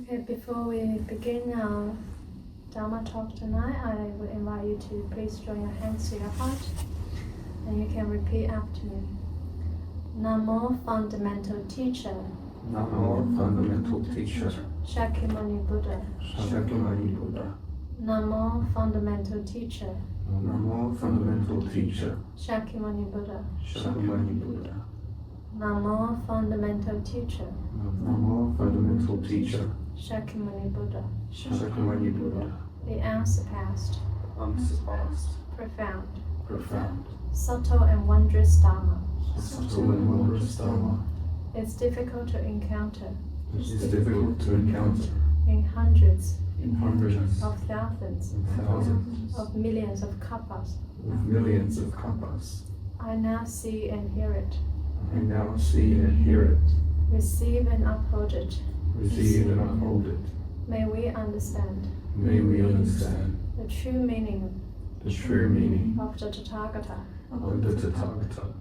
Okay, before we begin our Dharma talk tonight, I would invite you to please join your hands to your heart, and you can repeat after me. Namo Fundamental Teacher. Namo Fundamental Teacher. Shakyamuni Buddha. Shakyamuni Buddha. Namo Fundamental Teacher. Namo Fundamental Teacher. Shakyamuni Buddha. Shakyamuni Buddha. Namo Fundamental Teacher. Namo Fundamental Teacher. Shakyamuni Buddha. Shakyamuni Buddha. The unsurpassed, Unsurpassed, profound, profound, subtle and wondrous Dharma. subtle and wondrous Dharma. It's difficult to encounter It is difficult to encounter in hundreds in hundreds of thousands and thousands of millions of kappas. of millions of kappas. I now see and hear it, I now see and hear it, receive and uphold it. receive and uphold it. May we understand May we understand the true meaning the true meaning of the Tathagata. of the Tathagata.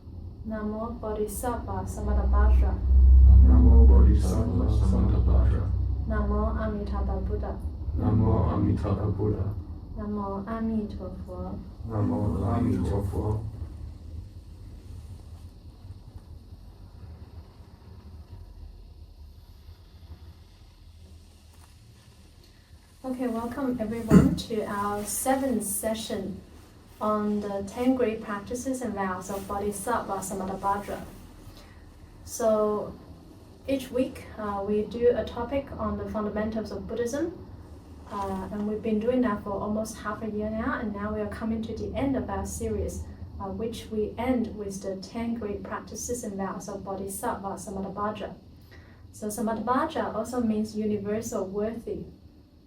Namo Bodhisattva Samantabhadra. Namo Bodhisattva Samantabhadra. Namo Amitabha Buddha. Namo Amitabha Buddha. Namo Amituofo. Namo Amituofo. Okay, welcome everyone to our 7th session on the 10 great practices and vows of Bodhisattva Samantabhadra. So each week we do a topic on the fundamentals of Buddhism, and we've been doing that for almost half a year now, and now we are coming to the end of our series, which we end with the 10 great practices and vows of Bodhisattva Samantabhadra. So Samantabhadra also means universal worthy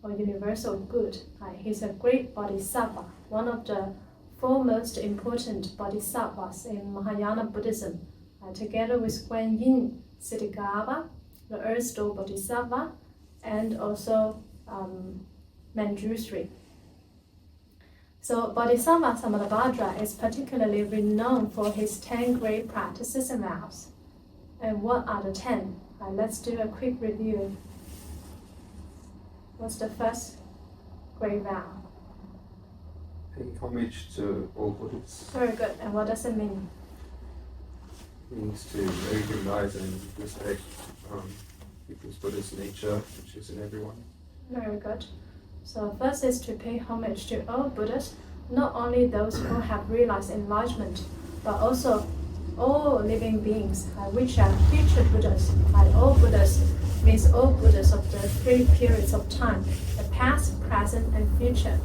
or universal good. He's a great bodhisattva, one of the 4 most important bodhisattvas in Mahayana Buddhism, together with Guan Yin Siddhigarbha, the Earth Store Bodhisattva, and also Manjushri. So Bodhisattva Samantabhadra is particularly renowned for his 10 great practices and vows. And what are the 10? Let's do a quick review. What's the first great vow? Pay homage to all Buddhas. Very good. And what does it mean? Means to recognize and respect people's Buddha's nature, which is in everyone. Very good. So first is to pay homage to all Buddhas, not only those who have realized enlightenment, but also all living beings, which are future Buddhas. All Buddhas means all Buddhas of the 3 periods of time, the past, present, and future.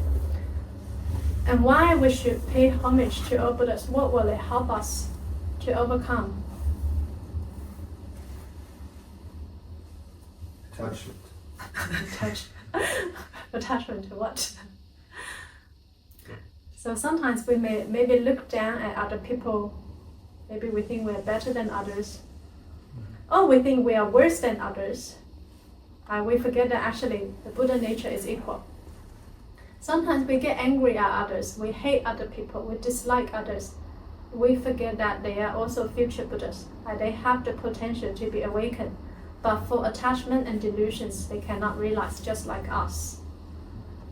And why we should pay homage to all Buddhas? What will it help us to overcome? Attachment. Attachment to what? So sometimes we may maybe look down at other people. Maybe we think we're better than others. Or we think we are worse than others. We forget that actually the Buddha nature is equal. Sometimes we get angry at others. We hate other people. We dislike others. We forget that they are also future Buddhas. They have the potential to be awakened. But for attachment and delusions, they cannot realize, just like us.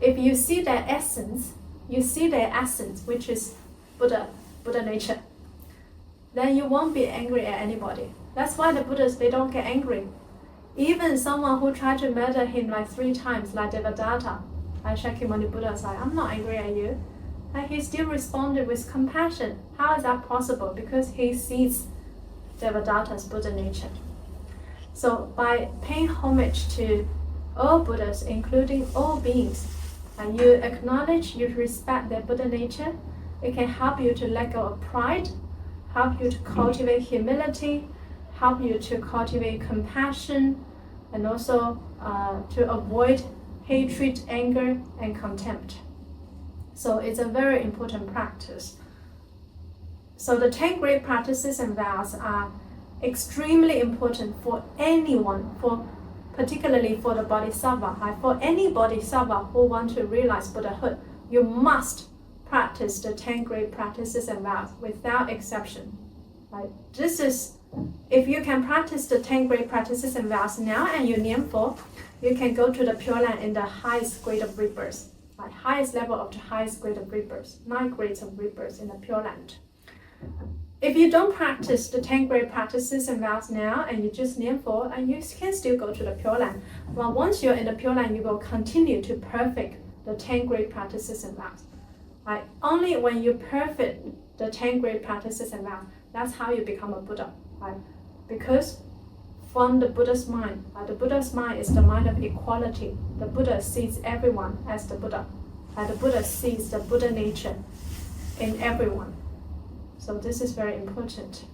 If you see their essence, which is Buddha nature, then you won't be angry at anybody. That's why the Buddhas, they don't get angry. Even someone who tried to murder him like 3 times, like Devadatta, Shakyamuni Buddha said, I'm not angry at you. And he still responded with compassion. How is that possible? Because he sees Devadatta's Buddha nature. So by paying homage to all Buddhas, including all beings, and you acknowledge, you respect their Buddha nature, it can help you to let go of pride, help you to cultivate humility, help you to cultivate compassion, and also to avoid hatred, anger, and contempt. So it's a very important practice. So the 10 great practices and vows are extremely important for anyone, particularly for the Bodhisattva. For any Bodhisattva who wants to realize Buddhahood, you must practice the 10 great practices and vows without exception. This is, if you can practice the 10 great practices and vows now and you niệm for, you can go to the Pure Land in the highest grade of rebirth, like highest level of the highest grade of rebirth, 9 grades of rebirth in the Pure Land. If you don't practice the 10 grade practices and vows now, and you just name for, and you can still go to the Pure Land. Well, once you're in the Pure Land, you will continue to perfect the 10 grade practices and vows. Right? Only when you perfect the 10 grade practices and vows, that's how you become a Buddha. Right? Because from the Buddha's mind, the Buddha's mind is the mind of equality. The Buddha sees everyone as the Buddha. The Buddha sees the Buddha nature in everyone. So this is very important.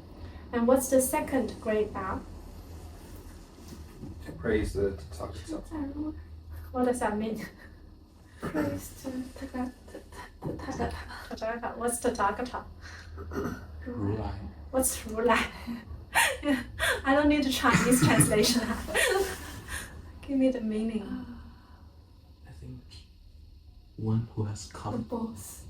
And what's the second great vow? To praise the Tathagata. What does that mean? Praise to Tathagata. Tathagata. What's Tathagata? Rulai. What's Rulai? I don't need a Chinese translation. Give me the meaning. I think one who has The come. boss.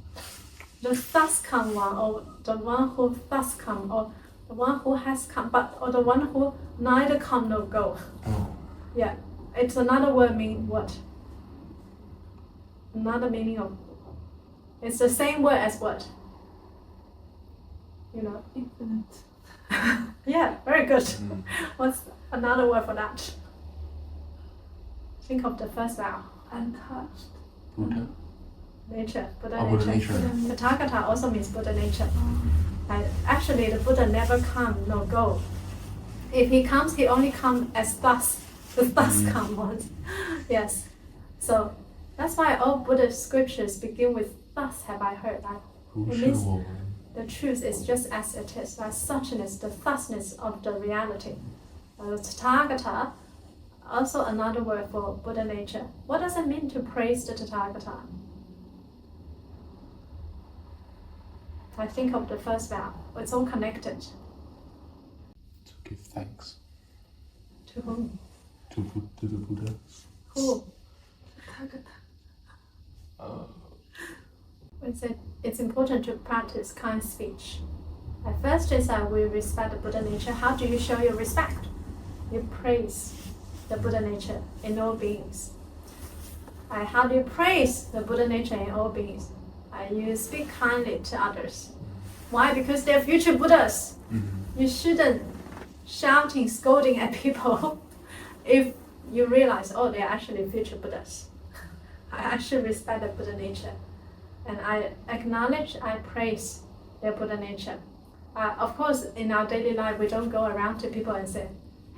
The thus come one, or the one who thus come, or the one who has come, or the one who neither come nor go. Oh. Yeah, it's another word meaning what? Another meaning of. It's the same word as what? You know. Infinite. Yeah, very good. Mm. What's another word for that? Think of the first vow. Untouched. Buddha. Nature, Buddha Oh, nature. Buddha nature. Tathagata also means Buddha nature. Actually, the Buddha never come nor go. If he comes, he only comes as thus. The thus come ones. Yes. So that's why all Buddhist scriptures begin with thus have I heard. Like, it means the truth is just as it is. Like suchness, the thusness of the reality. Tathagata, also another word for Buddha nature. What does it mean to praise the Tathagata? I think of the first vow. It's all connected. To give thanks To whom? to the Buddhas. Who? Tathagata. It's important to practice kind speech. At first is that we respect the Buddha nature. How do you show your respect? You praise the Buddha nature in all beings. How do you praise the Buddha nature in all beings? You speak kindly to others. Why? Because they're future Buddhas. Mm-hmm. You shouldn't shouting, scolding at people if you realize, oh, they're actually future Buddhas. I actually respect the Buddha nature. And I acknowledge, I praise their Buddha nature. Of course, in our daily life, we don't go around to people and say,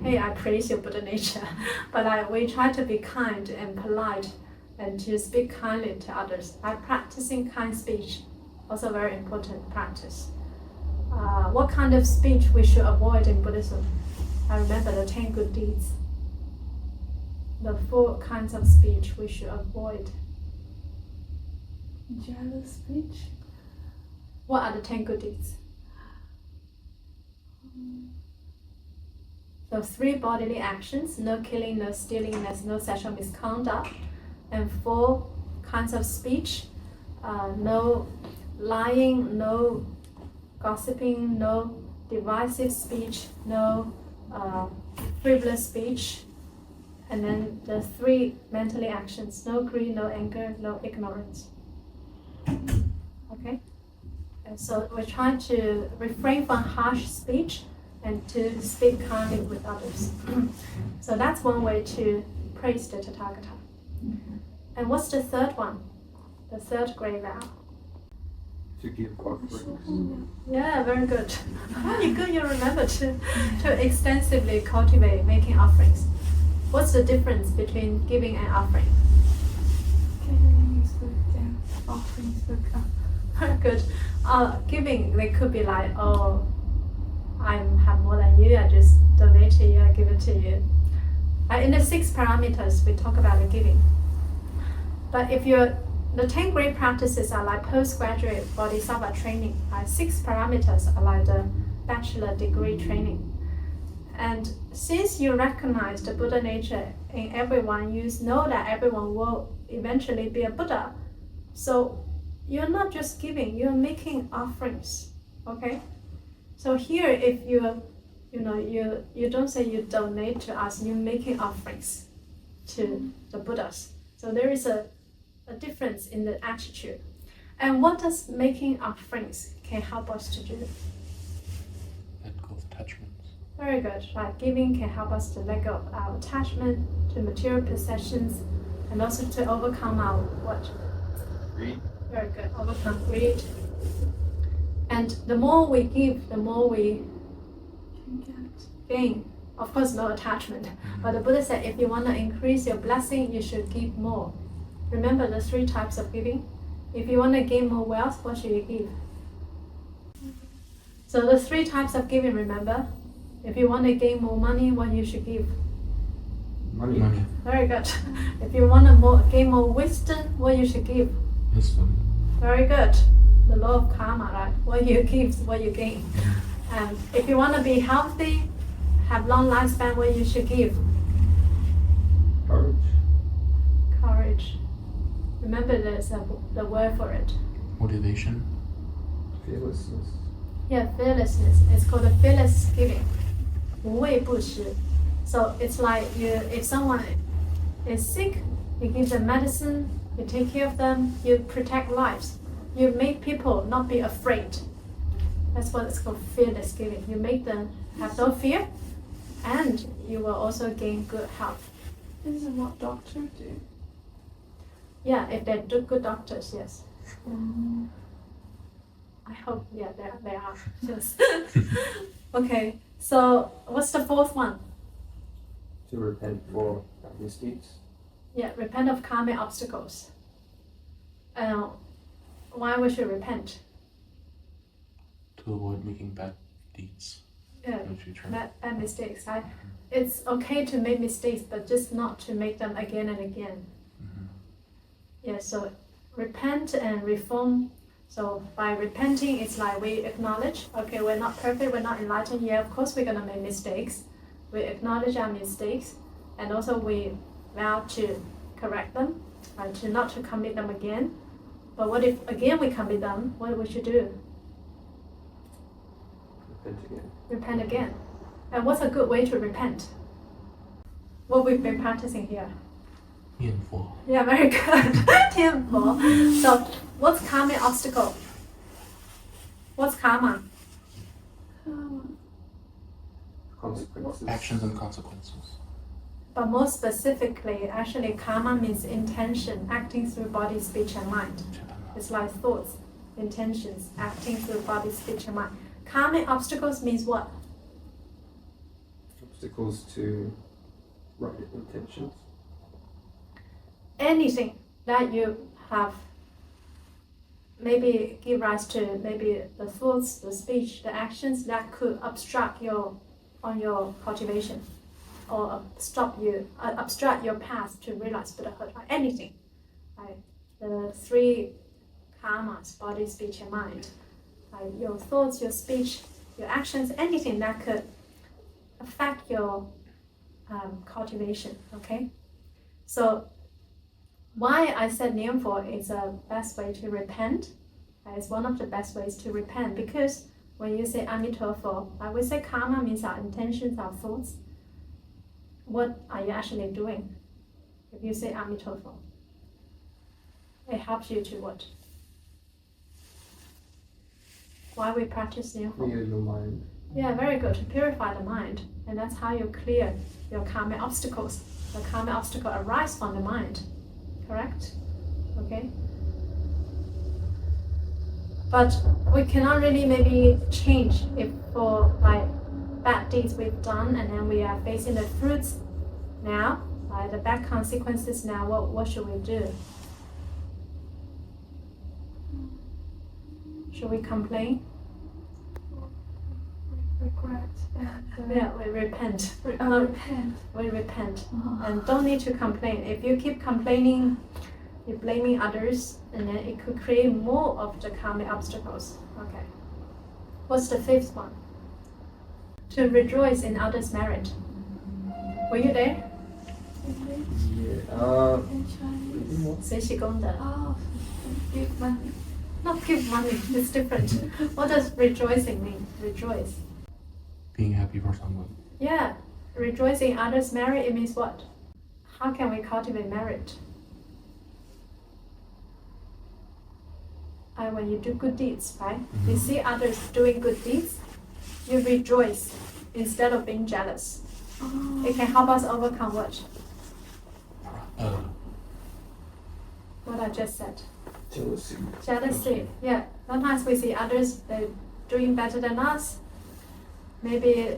hey, I praise your Buddha nature. But we try to be kind and polite and to speak kindly to others. Practicing kind speech, also very important practice. What kind of speech we should avoid in Buddhism? I remember the 10 good deeds. The 4 kinds of speech we should avoid. Jealous speech. What are the 10 good deeds? So 3 bodily actions, no killing, no stealing, no sexual misconduct. And 4 kinds of speech, no lying, no gossiping, no divisive speech, no frivolous speech. And then the 3 mentally actions, no greed, no anger, no ignorance. Okay? And so we're trying to refrain from harsh speech and to speak kindly with others. So that's one way to praise the Tathagata. And what's the third one? The third great vow? To give offerings. Yeah, very good. Very good, you remember to extensively cultivate making offerings. What's the difference between giving and offering? Giving is good, and offering is good. Very good. Giving, they could be like, oh, I have more than you, I just donate to you, I give it to you. In the 6 parameters, we talk about the giving. But if the 10 great practices are like postgraduate Bodhisattva training. 6 parameters are like the bachelor degree training. And since you recognize the Buddha nature in everyone, you know that everyone will eventually be a Buddha. So you're not just giving, you're making offerings. Okay? So here, if you don't say you donate to us, you're making offerings. to the Buddhas. So there is a difference in the attitude. And what does making offerings can help us to do? Let go of attachments. Very good. Right. Giving can help us to let go of our attachment to material possessions and also to overcome our what? Greed. Very good. Overcome greed. And the more we give, the more we Can get. gain. Of course, no attachment. But the Buddha said if you want to increase your blessing, you should give more. Remember the 3 types of giving? If you want to gain more wealth, what should you give? So the 3 types of giving, remember? If you want to gain more money, what you should give? Money. Money. Very good. If you want to gain more wisdom, what you should give? Wisdom. Very good. The law of karma, right? What you give is what you gain. And if you want to be healthy, have long lifespan, what you should give? Courage. Courage. Remember there's the word for it. Motivation. Fearlessness. Yeah, fearlessness. It's called a fearless giving. 无畏不施. So it's like if someone is sick, you give them medicine, you take care of them, you protect lives. You make people not be afraid. That's what it's called, fearless giving. You make them have no fear, and you will also gain good health. This is what doctors do. Yeah, if they're good doctors, yes. I hope, yeah, they are. Yes. Okay, so what's the 4th one? To repent for misdeeds. Yeah, repent of karmic obstacles. Why we should repent? To avoid making bad deeds Yeah, in the future. bad mistakes. Right? It's okay to make mistakes, but just not to make them again and again. Yeah, so repent and reform. So by repenting, it's like we acknowledge, okay, we're not perfect, we're not enlightened yet. Of course, we're gonna make mistakes. We acknowledge our mistakes, and also we vow to correct them, right? To not to commit them again. But what if again we commit them? What we should do? Repent again. Repent again. And what's a good way to repent? What we've been practicing here. 念佛. Yeah, very good. 念佛. So, what's karmic obstacle? What's karma? Consequences. Actions and consequences. But more specifically, actually, karma means intention, acting through body, speech, and mind. It's like thoughts, intentions, acting through body, speech, and mind. Karmic obstacles means what? Obstacles to right intentions. Anything that you have maybe give rise to maybe the thoughts, the speech, the actions that could obstruct your cultivation or obstruct your path to realize Buddhahood, right? Anything, right? The 3 karmas, body, speech, and mind, right? Your thoughts, your speech, your actions, anything that could affect your cultivation, okay? So why I said Nianfo is the best way to repent, it's one of the best ways to repent, because when you say Amiituofo, we say karma means our intentions, our thoughts. What are you actually doing? If you say Amiituofo, it helps you to what? Why we practice Nianfo? Clear your mind. Yeah, very good. To purify the mind, and that's how you clear your karmic obstacles. The karmic obstacle arises from the mind, correct? Okay. But we cannot really maybe change if for like bad deeds we've done, and then we are facing the fruits now, the bad consequences now. What should we do? Should we complain? Regret and Yeah, we repent. repent. We repent. And don't need to complain. If you keep complaining, you're blaming others, and then it could create more of the karmic obstacles. Okay. What's the 5th one? To rejoice in others' merit. Were you there? Yeah. In Chinese. 随喜功德. Oh, give money. Not give money, it's different. What does rejoicing mean? Rejoice. Being happy for someone. Yeah, rejoicing in others' merit, it means what? how can we cultivate merit? When you do good deeds, right? You see others doing good deeds, you rejoice instead of being jealous. It can help us overcome what? What I just said. Jealousy. Jealousy, yeah. Sometimes we see others, they're doing better than us. Maybe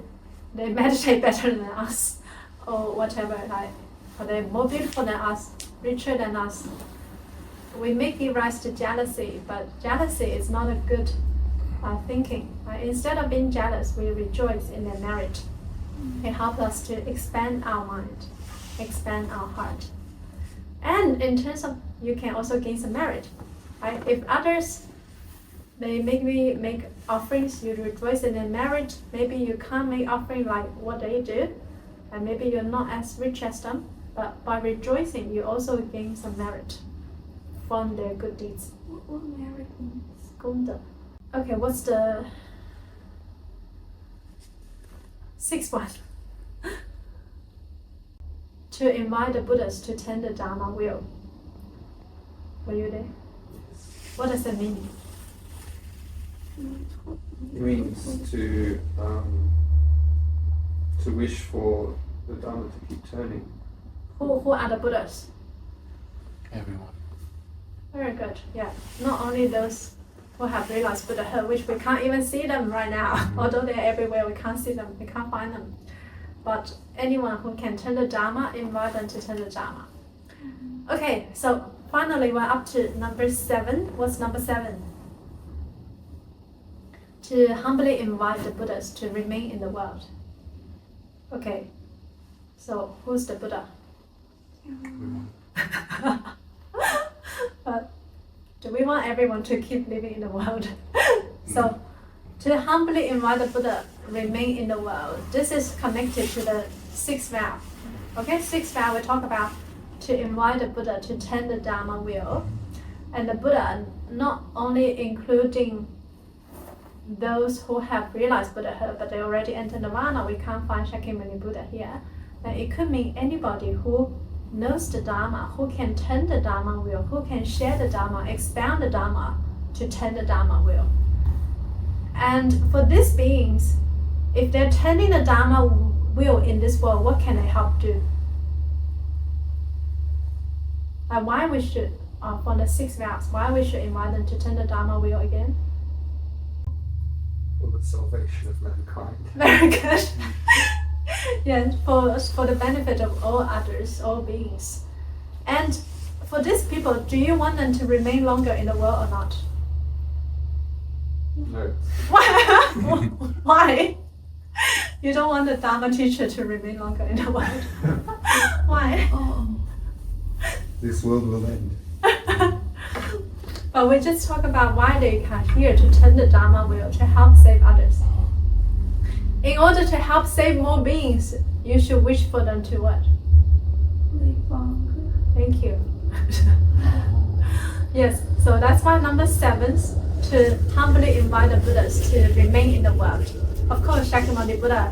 they meditate better than us, or whatever, right? Or they're more beautiful than us, richer than us. We may give rise to jealousy, but jealousy is not a good thinking. Right? Instead of being jealous, we rejoice in their merit. It helps us to expand our mind, expand our heart. And in terms of, you can also gain some merit. Right? If others, they make offerings, you rejoice in their merit. Maybe you can't make offering like what they do, and maybe you're not as rich as them, but by rejoicing, you also gain some merit from their good deeds. What merit means? 功德. Okay, what's the 6th one? To invite the Buddhas to tend the Dharma wheel. Were you there? What does that mean? It means to wish for the Dharma to keep turning. Who are the Buddhas? Everyone. Very good, yeah. Not only those who have realized Buddhahood, which we can't even see them right now, although they're everywhere, we can't see them, we can't find them. But anyone who can turn the Dharma, invite them to turn the Dharma. Okay, so finally we're up to number 7. What's number 7? To humbly invite the Buddhas to remain in the world. Okay, so who's the Buddha? Everyone. But do we want everyone to keep living in the world? So, to humbly invite the Buddha remain in the world. This is connected to the 6th vow. Okay, 6th vow we talk about to invite the Buddha to tend the Dharma wheel. And the Buddha not only including those who have realized Buddhahood, but they already entered Nirvana. We can't find Shakyamuni Buddha here. And it could mean anybody who knows the Dharma, who can turn the Dharma wheel, who can share the Dharma, expand the Dharma to turn the Dharma wheel. And for these beings, if they're turning the Dharma wheel in this world, what can they help do? And why we should, for the 6 vows, why we should invite them to turn the Dharma wheel again? For the salvation of mankind. Very good. Yes, for the benefit of all others, all beings. And for these people, do you want them to remain longer in the world or not? No. Why? You don't want the Dharma teacher to remain longer in the world. Why? This world will end. But we just talk about why they are here to turn the Dharma wheel, to help save others. In order to help save more beings, you should wish for them to what? Live longer. Thank you. Yes, so that's why number 7, to humbly invite the Buddhas to remain in the world. Of course, Shakyamuni Buddha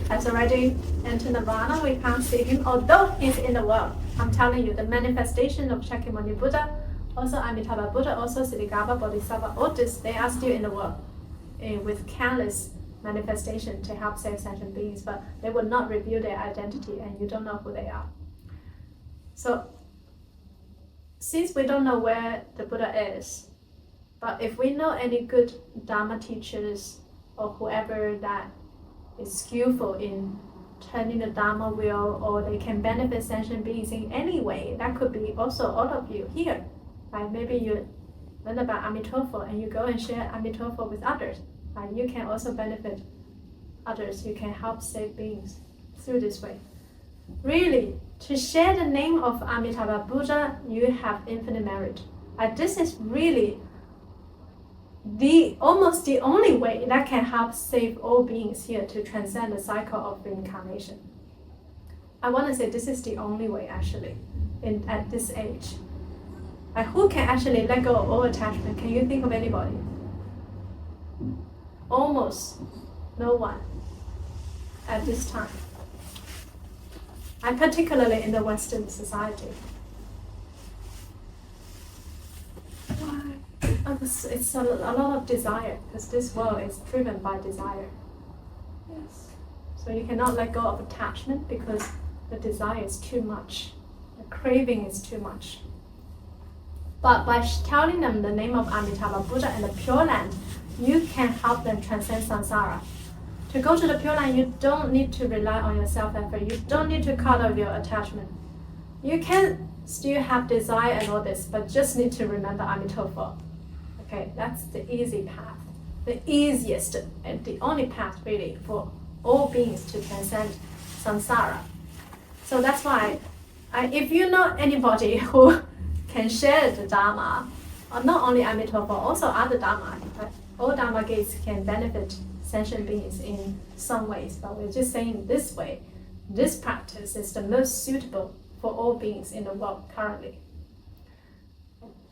has already entered Nirvana. We can't see him, although he's in the world. I'm telling you, the manifestation of Shakyamuni Buddha, also Amitabha Buddha, also Amitabha Bodhisattva, all this, they are still in the world with countless manifestation to help save sentient beings, but they will not reveal their identity and you don't know who they are. So, since we don't know where the Buddha is, but if we know any good Dharma teachers or whoever that is skillful in turning the Dharma wheel, or they can benefit sentient beings in any way, that could be also all of you here. Right? Maybe you learn about Amituofo and you go and share Amituofo with others. Right? You can also benefit others. You can help save beings through this way. Really, to share the name of Amitabha Buddha, you have infinite merit. This is really almost the only way that can help save all beings here to transcend the cycle of reincarnation. I want to say this is the only way actually at this age. Who can actually let go of all attachment? Can you think of anybody? Almost no one at this time. and particularly in the Western society. Why? It's a lot of desire, because this world is driven by desire. Yes. So you cannot let go of attachment because the desire is too much. The craving is too much. But by telling them the name of Amitabha Buddha and the Pure Land, you can help them transcend samsara. To go to the Pure Land, you don't need to rely on your self-effort. You don't need to cut off your attachment. You can still have desire and all this, but just need to remember Amitofo. Okay, that's the easy path. The easiest and the only path really for all beings to transcend samsara. So that's why, if you know anybody who can share the Dharma, or not only Amitabha, also other Dharma, right? All Dharma gates can benefit sentient beings in some ways, but we're just saying this way, this practice is the most suitable for all beings in the world currently,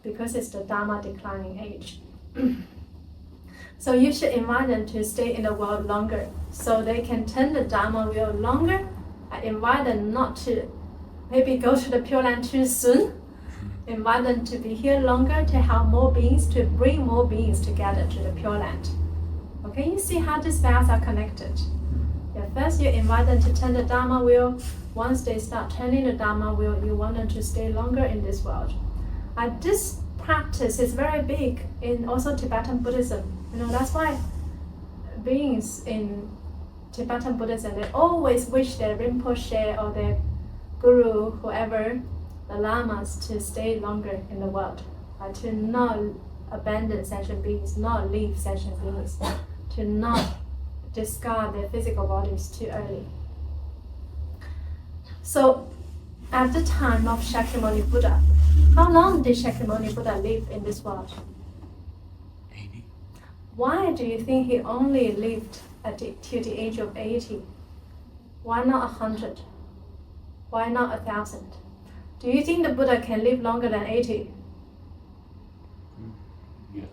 because it's the Dharma declining age. So you should invite them to stay in the world longer, so they can turn the Dharma wheel longer. I invite them not to maybe go to the Pure Land too soon. Invite them to be here longer, to help more beings, to bring more beings together to the Pure Land. Okay, you see how these vows are connected. Yeah, first you invite them to turn the Dharma wheel. Once they start turning the Dharma wheel, you want them to stay longer in this world. This practice is very big in also Tibetan Buddhism. That's why beings in Tibetan Buddhism, they always wish their Rinpoche or their Guru, whoever, the Lamas, to stay longer in the world, to not abandon sentient beings, not leave sentient beings, to not discard their physical bodies too early. So, at the time of Shakyamuni Buddha, how long did Shakyamuni Buddha live in this world? 80. Why do you think he only lived till the age of 80? Why not 100? Why not 1,000? Do you think the Buddha can live longer than 80? Yes.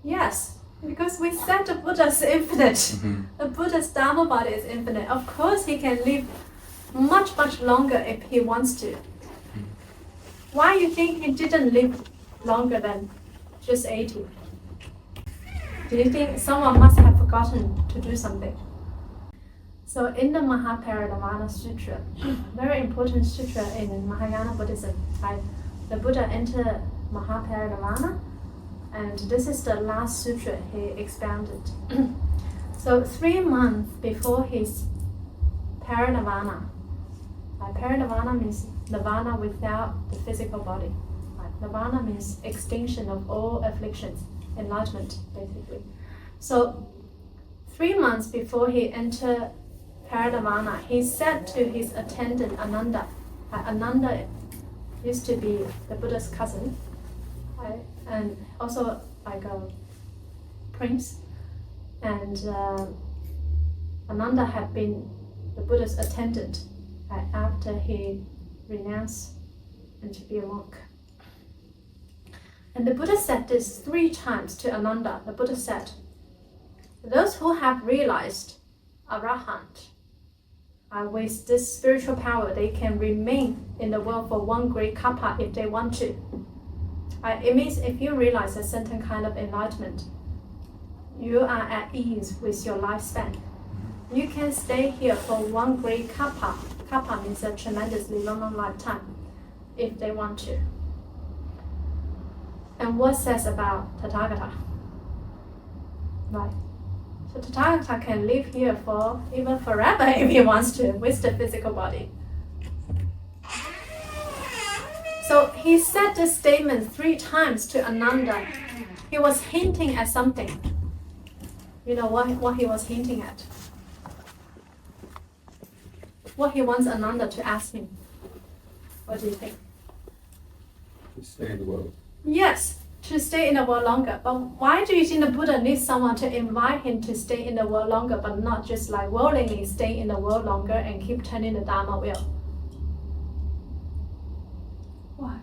Yes, because we said the Buddha is infinite. Mm-hmm. The Buddha's Dharma body is infinite. Of course he can live much, much longer if he wants to. Why do you think he didn't live longer than just 80? Do you think someone must have forgotten to do something? So in the Mahaparinirvana Sutra, very important sutra in Mahayana Buddhism, the Buddha entered Mahaparinirvana, and this is the last sutra he expounded. So 3 months before his parinirvana, parinirvana means nirvana without the physical body. Nirvana means extinction of all afflictions, enlightenment basically. So 3 months before he entered parinirvana, he said to his attendant Ananda, Ananda used to be the Buddha's cousin, and also like a prince, and Ananda had been the Buddha's attendant after he renounced and to be a monk. And the Buddha said this 3 times to Ananda. The Buddha said, those who have realized Arahant, with this spiritual power, they can remain in the world for one great kappa if they want to. It means if you realize a certain kind of enlightenment, you are at ease with your lifespan. You can stay here for one great kappa. Kappa means a tremendously long lifetime, if they want to. And what says about Tathagata? Right. So Tathagata can live here for even forever if he wants to, with the physical body. So he said this statement 3 times to Ananda. He was hinting at something. You know what he was hinting at? What he wants Ananda to ask him. What do you think? To stay in the world. Yes, to stay in the world longer. But why do you think the Buddha needs someone to invite him to stay in the world longer, but not just like willingly stay in the world longer and keep turning the Dharma wheel? Why?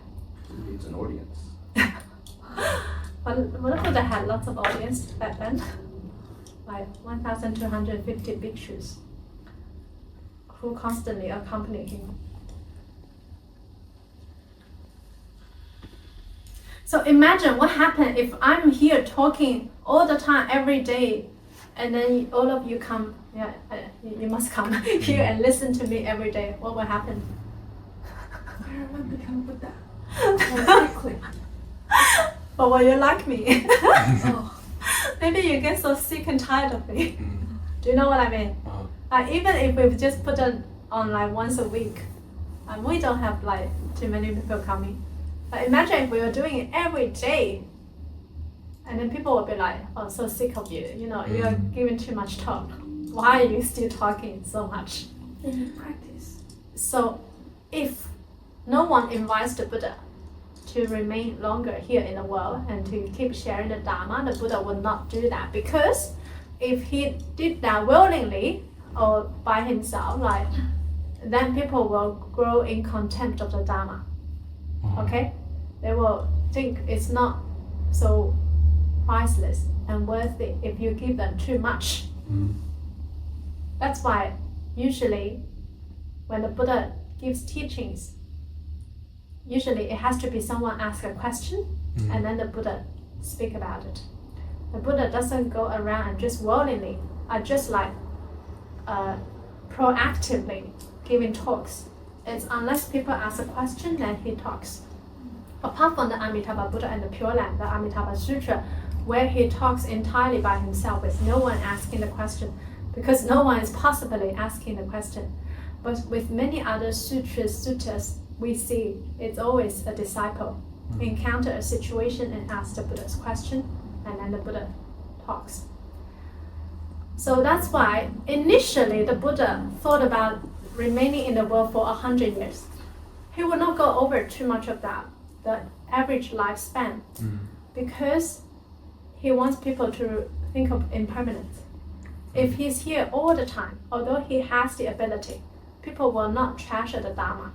He needs an audience. But the Buddha had lots of audience back then, like 1,250 bhikshus. who constantly accompany him. So imagine what happens if I'm here talking all the time, every day, and then all of you come, you must come here and listen to me every day. What will happen? I will become Buddha. Very quickly. But will you like me? Oh. Maybe you get so sick and tired of me. Do you know what I mean? Even if we just put it on like once a week, we don't have like too many people coming. But imagine if we were doing it every day, and then people will be like, "Oh, so sick of you. You know, you are giving too much talk. Why are you still talking so much?" Then you practice. So, if no one invites the Buddha to remain longer here in the world and to keep sharing the Dharma, the Buddha would not do that, because if he did that willingly or by himself, like, then people will grow in contempt of the Dharma. Okay? They will think it's not so priceless and worthy if you give them too much. That's why usually when the Buddha gives teachings, usually it has to be someone ask a question and then the Buddha speak about it. The Buddha doesn't go around and just willingly, just like proactively giving talks. It's unless people ask a question, then he talks. Apart from the Amitabha Buddha and the Pure Land, the Amitabha Sutra, where he talks entirely by himself with no one asking the question, because no one is possibly asking the question. But with many other suttas, we see it's always a disciple encounter a situation and ask the Buddha's question, and then the Buddha talks. So that's why initially the Buddha thought about remaining in the world for 100 years. He would not go over too much of that, the average lifespan, because he wants people to think of impermanence. If he's here all the time, although he has the ability, people will not treasure the Dharma.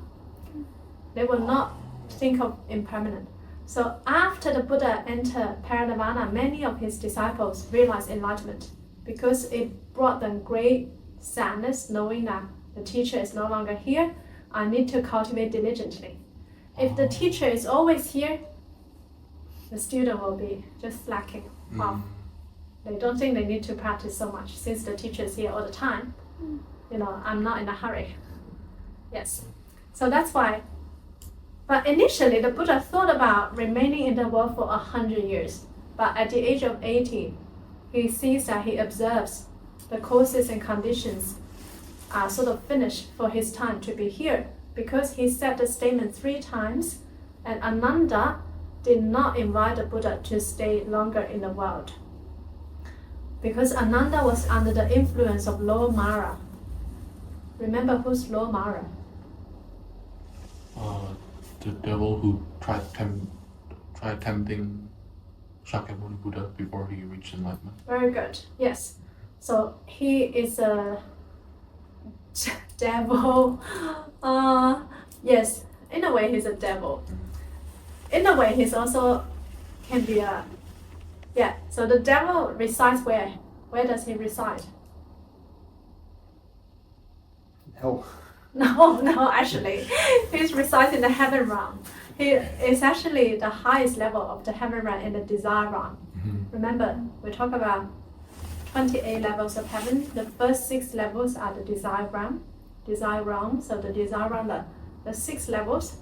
They will not think of impermanence. So after the Buddha entered Parinirvana, many of his disciples realized enlightenment, because it brought them great sadness knowing that the teacher is no longer here. I need to cultivate diligently. If the teacher is always here, the student will be just slacking off. They don't think they need to practice so much since the teacher is here all the time. You know, I'm not in a hurry. Yes. So that's why. But initially, the Buddha thought about remaining in the world for 100 years. But at the age of 80, he sees that he observes the causes and conditions are sort of finished for his time to be here, because he said the statement 3 times, and Ananda did not invite the Buddha to stay longer in the world. Because Ananda was under the influence of Lord Mara. Remember who's Lord Mara? The devil who tried tempting Shakyamuni Buddha before he reached enlightenment. Very good. Yes. So he is a devil. Yes, in a way he's a devil. In a way he's also can be a so the devil resides where? Where does he reside? Hell. No, actually, he resides in the heaven realm. He is actually the highest level of the heaven realm in the desire realm. Remember, we talk about 28 levels of heaven. The first 6 levels are the desire realm. So the desire realm, the 6 levels,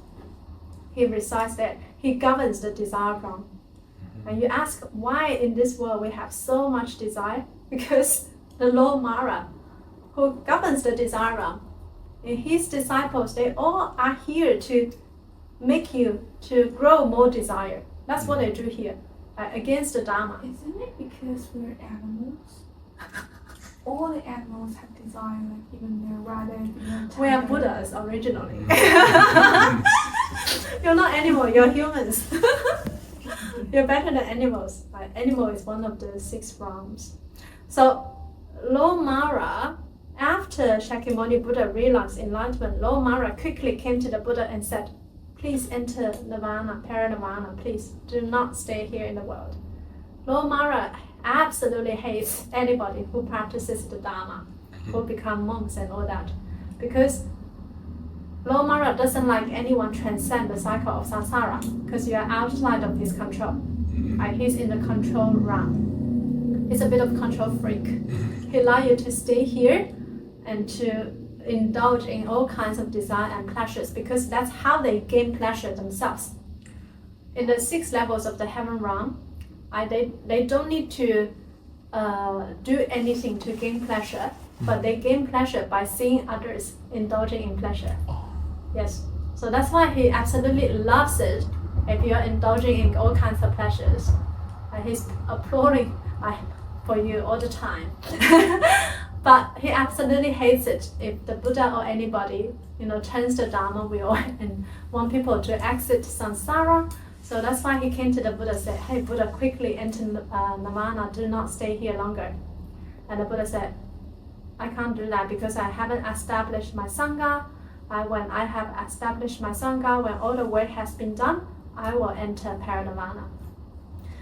he resides there. He governs the desire realm. And you ask why in this world we have so much desire? Because the Lord Mara, who governs the desire realm, and his disciples, they all are here to make you to grow more desire. That's what they do here, against the Dharma. Isn't it because we're animals? All the animals have desire, like even their rabbit. We are Buddhas originally. You're not animal, you're humans. You're better than animals. Animal is one of the 6 realms. So Lord Mara, after Shakyamuni Buddha realized enlightenment, Lord Mara quickly came to the Buddha and said, please enter Nirvana, Parinirvana, please do not stay here in the world. Lord Mara absolutely hates anybody who practices the Dharma, who become monks and all that. because Lord Mara doesn't like anyone transcend the cycle of samsara, because you are outside of his control. Right? He's in the control realm. He's a bit of control freak. He allows you to stay here and to indulge in all kinds of desire and pleasures, because that's how they gain pleasure themselves. In the 6 levels of the heaven realm, they don't need to do anything to gain pleasure, but they gain pleasure by seeing others indulging in pleasure. Yes, so that's why he absolutely loves it if you're indulging in all kinds of pleasures. He's applauding for you all the time. But he absolutely hates it if the Buddha or anybody, turns the Dharma wheel and want people to exit samsara. So that's why he came to the Buddha and said, "Hey Buddha, quickly enter nirvana, do not stay here longer." And the Buddha said, "I can't do that because I haven't established my Sangha. When I have established my Sangha, when all the work has been done, I will enter paranirvana."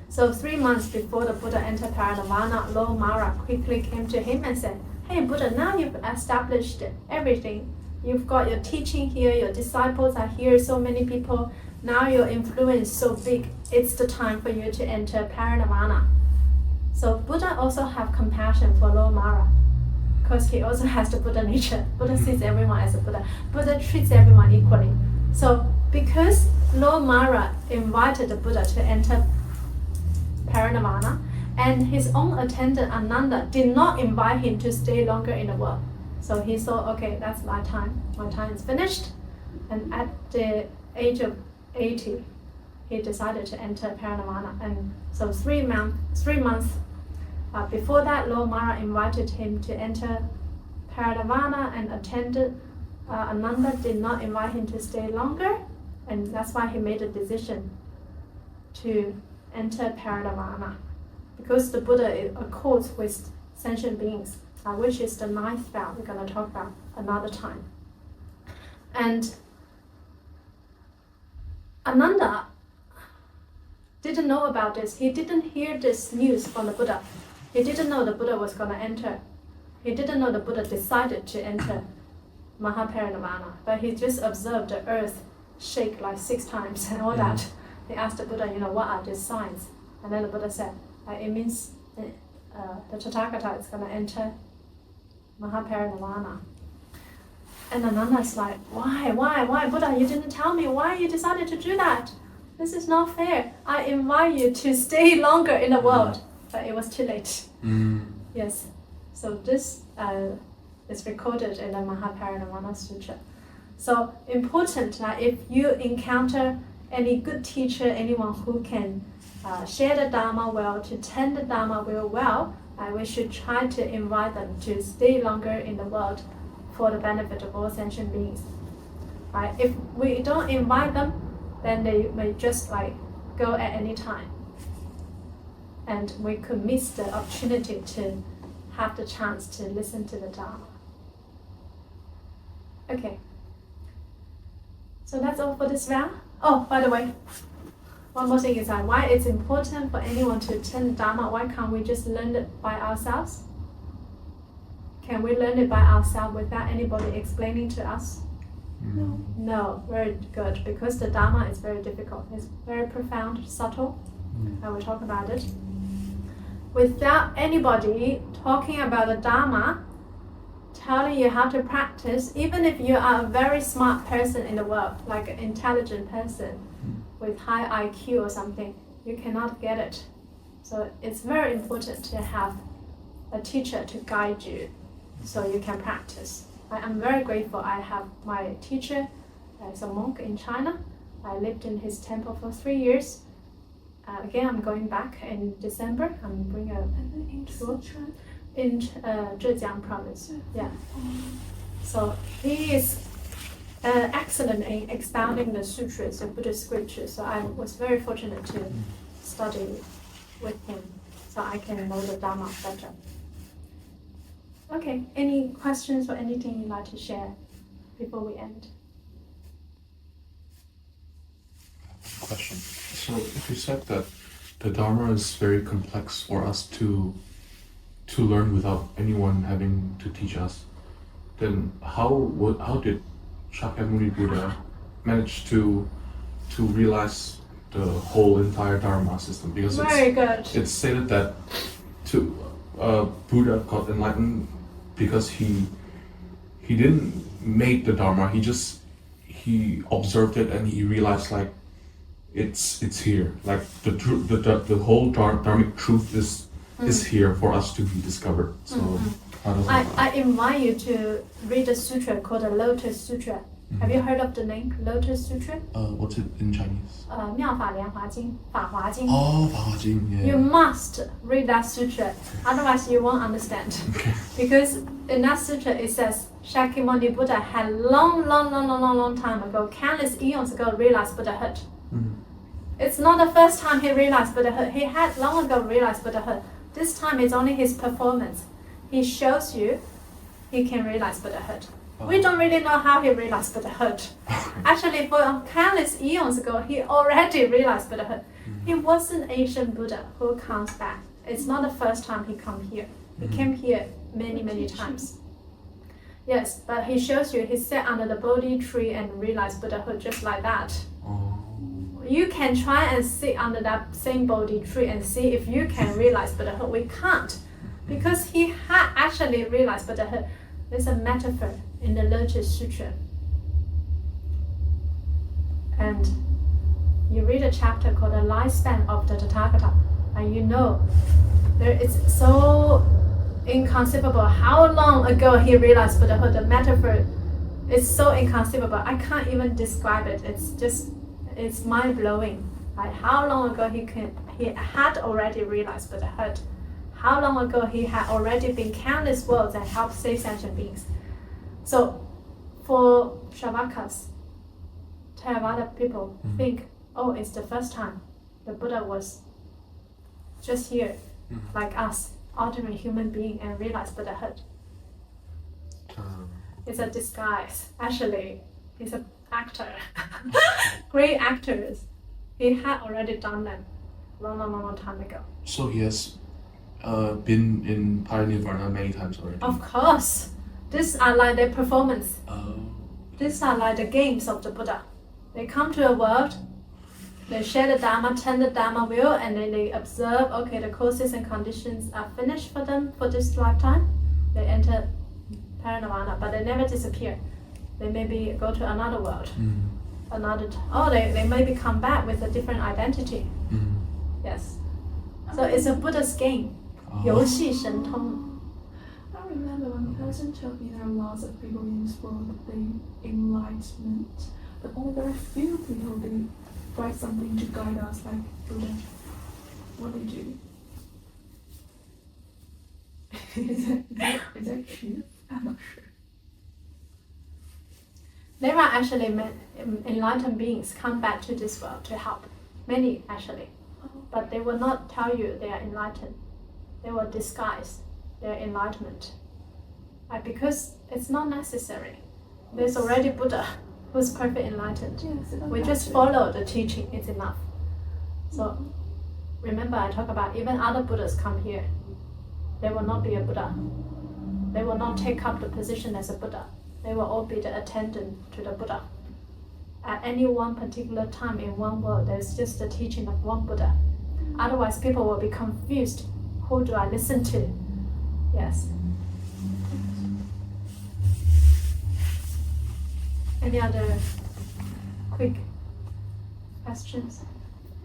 So 3 months before the Buddha entered paranirvana, Lord Mara quickly came to him and said, "Hey Buddha, now you've established everything. You've got your teaching here, your disciples are here, so many people. Now your influence is so big, it's the time for you to enter paranirvana." So Buddha also have compassion for Lord Mara, because he also has the Buddha nature. Buddha sees everyone as a Buddha. Buddha treats everyone equally. So because Lord Mara invited the Buddha to enter paranirvana, and his own attendant Ananda did not invite him to stay longer in the world. So he thought, okay, that's my time. My time is finished. And at the age of 80, he decided to enter paranirvana. And so 3 months before that, Lord Mara invited him to enter paranirvana, and attendant Ananda did not invite him to stay longer. And that's why he made a decision to enter paranirvana, because the Buddha accords with sentient beings, which is the 9th vow we're going to talk about another time. And Ananda didn't know about this. He didn't hear this news from the Buddha. He didn't know the Buddha was going to enter. He didn't know the Buddha decided to enter Mahaparinirvana, but he just observed the earth shake like 6 times and all that. He asked the Buddha, what are these signs? And then the Buddha said, it means the Tathagata is going to enter Mahaparinirvana. And Ananda is like, why, Buddha, you didn't tell me why you decided to do that. This is not fair. I invite you to stay longer in the world. But it was too late. Yes. So this is recorded in the Mahaparinirvana Sutra. So important that if you encounter any good teacher, anyone who can share the Dharma well, to tend the Dharma well, we should try to invite them to stay longer in the world for the benefit of all sentient beings. Right? If we don't invite them, then they may just go at any time. And we could miss the opportunity to have the chance to listen to the Dharma. Okay. So that's all for this vow. Oh, by the way, one more thing is why it's important for anyone to attend Dharma. Why can't we just learn it by ourselves? Can we learn it by ourselves without anybody explaining to us? No, very good, because the Dharma is very difficult. It's very profound, subtle. I will talk about it. Without anybody talking about the Dharma, telling you how to practice, even if you are a very smart person in the world, like an intelligent person with high IQ or something, you cannot get it. So it's very important to have a teacher to guide you so you can practice. I'm very grateful. I have my teacher as a monk in China. I lived in his temple for 3 years. Again, I'm going back in December. I'm bringing a tour in Zhejiang province. Yeah. So he is excellent in expounding the sutras, the Buddhist scriptures. So I was very fortunate to study with him, so I can know the Dharma better. Okay, any questions or anything you'd like to share before we end? Question. So if you said that the Dharma is very complex for us to learn without anyone having to teach us, then how did Shakyamuni Buddha manage to realize the whole entire Dharma system? Because Very good. it's stated that Buddha got enlightened because he didn't make the Dharma. He observed it and he realized like it's here. Like the whole Dharmic truth is here for us to be discovered. So how does that? I invite you to read a sutra called the Lotus Sutra. Have you heard of the name Lotus Sutra? What's it in Chinese? 妙法莲华经, 法华经. Oh, 法华经, yeah. You must read that sutra, otherwise you won't understand. Okay. Because in that sutra it says Shakyamuni Buddha had long time ago, countless eons ago, realized Buddhahood. It's not the first time he realized Buddhahood. He had long ago realized Buddhahood. This time it's only his performance. He shows you he can realize Buddhahood. We don't really know how he realized Buddhahood. Actually, for countless eons ago, he already realized Buddhahood. He was an ancient Buddha who comes back. It's not the first time he come here. He came here many times. Yes, but he shows you he sat under the Bodhi tree and realized Buddhahood just like that. You can try and sit under that same Bodhi tree and see if you can realize Buddhahood. We can't, because he had actually realized Buddhahood. There's a metaphor in the Lotus Sutra. And you read a chapter called The Lifespan of the Tathagata, and you know it's so inconceivable how long ago he realized Buddhahood. The metaphor is so inconceivable. I can't even describe it. It's mind-blowing. Like how long ago he had already realized Buddhahood. How long ago he had already been countless worlds and helped save sentient beings. So for Shravakas, Theravada people think, oh, it's the first time the Buddha was just here, like us, ordinary human being, and realized Buddhahood. It's a disguise. Actually, he's an actor. Great actors. He had already done them long time ago. So he has been in Parinirvana many times already. Of course. These are like the performance. Oh. These are like the games of the Buddha. They come to a world, they share the Dharma, tend the Dharma wheel, and then they observe, okay, the causes and conditions are finished for them for this lifetime. They enter Parinirvana, but they never disappear. They maybe go to another world. They maybe come back with a different identity. Yes. So it's a Buddha's game. 游戏神通. I remember one person told me there are lots of people in this world that they enlightenment, but only very few people they write something to guide us like Buddha. What they do? Is that true? I'm not sure. There are actually enlightened beings come back to this world to help. Many actually. But they will not tell you they are enlightened. They will disguise their enlightenment. Because it's not necessary. There's already Buddha who's perfect enlightened. Yes, We just follow the teaching, it's enough. So remember I talk about even other Buddhas come here. They will not be a Buddha. They will not take up the position as a Buddha. They will all be the attendant to the Buddha. At any one particular time in one world, there's just the teaching of one Buddha. Otherwise, people will be confused. Who do I listen to? Yes. Any other quick questions?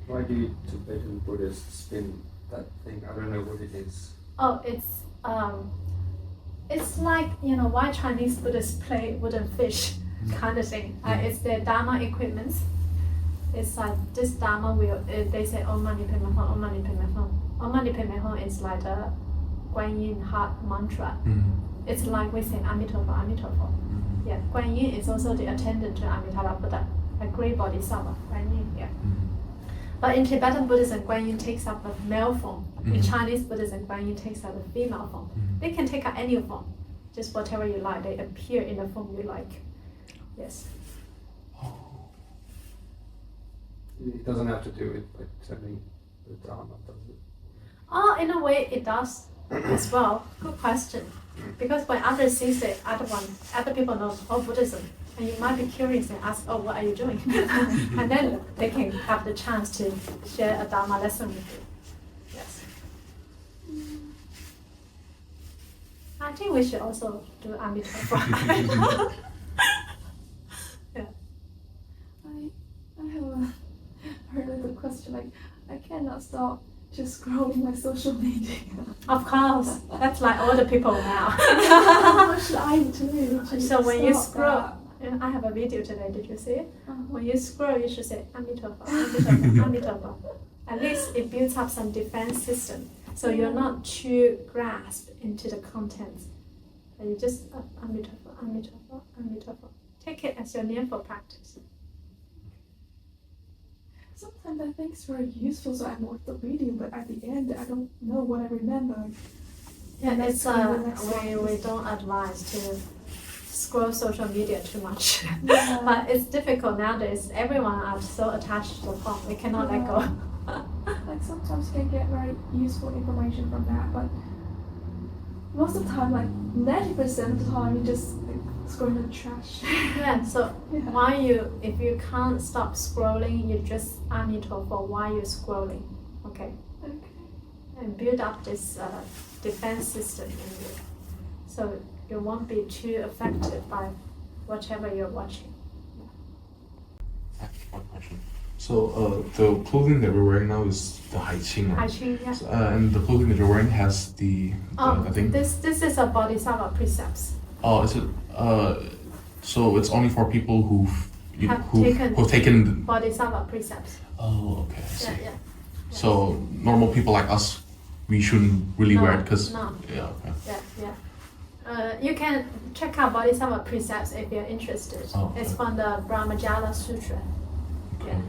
Why do Tibetan Buddhists spin that thing? I don't know what it is. Oh, it's like, why Chinese Buddhists play wooden fish kind of thing. It's their Dharma equipments. It's like this Dharma wheel. They say Om Mani Padme Hum, Om Mani Padme Hum. Om Mani Padme Hum is like a Guan Yin heart mantra. It's like we say Amitabha, Amitabha. Yeah, Guan Yin is also the attendant to Amitabha Buddha, a great bodhisattva, Guan Yin. Yeah. But in Tibetan Buddhism, Guan Yin takes up a male form. In Chinese Buddhism, Guan Yin takes up a female form. They can take up any form, just whatever you like. They appear in the form you like. Yes. It doesn't have to do with like telling the Dharma, does it? Oh, in a way it does. as well. Good question. Because when others see it, other people know, oh, Buddhism. And you might be curious and ask, oh, what are you doing? And then they can have the chance to share a Dharma lesson with you. Yes. I think we should also do Amitabha. Yeah. I have a related question. Like, I cannot stop just scrolling my social media. Of course, that's like all the people now. What should I do? So when you stop scroll, that? I have a video today. Did you see it? Uh-huh. When you scroll, you should say Amitabha, Amitabha, Amitabha. At least it builds up some defense system, so you're not too grasped into the contents. And you just Amitabha, Amitabha, Amitabha. Take it as your nearful practice. Sometimes I think it's very useful, so I watch the video, but at the end I don't know what I remember. Yeah, it's the next we one. don't advise to scroll social media too much. Yeah. But it's difficult nowadays. Everyone are so attached to the phone. We cannot let go. Like sometimes you can get very useful information from that, but most of the time, like 90% of the time, you just like, scroll in the trash. Yeah, so Yeah. if you can't stop scrolling, you just Amitabha while you're scrolling. Okay? Okay. And build up this defense system in you. So you won't be too affected by whatever you're watching. I have one question. So the clothing that we're wearing now is the Haiqing, right? Haiqing, yeah. So, and the clothing that you're wearing has the thing. This is a Bodhisattva Precepts. Oh, is it? So it's only for people who've taken. Bodhisattva Precepts. Oh, okay. I see. Yeah, yeah. So normal people like us, we shouldn't really wear it because. No. Yeah. Okay. Yeah. You can check out Bodhisattva Precepts if you're interested. Oh, It's okay. from the Brahmajala Sutra. Okay. Yeah.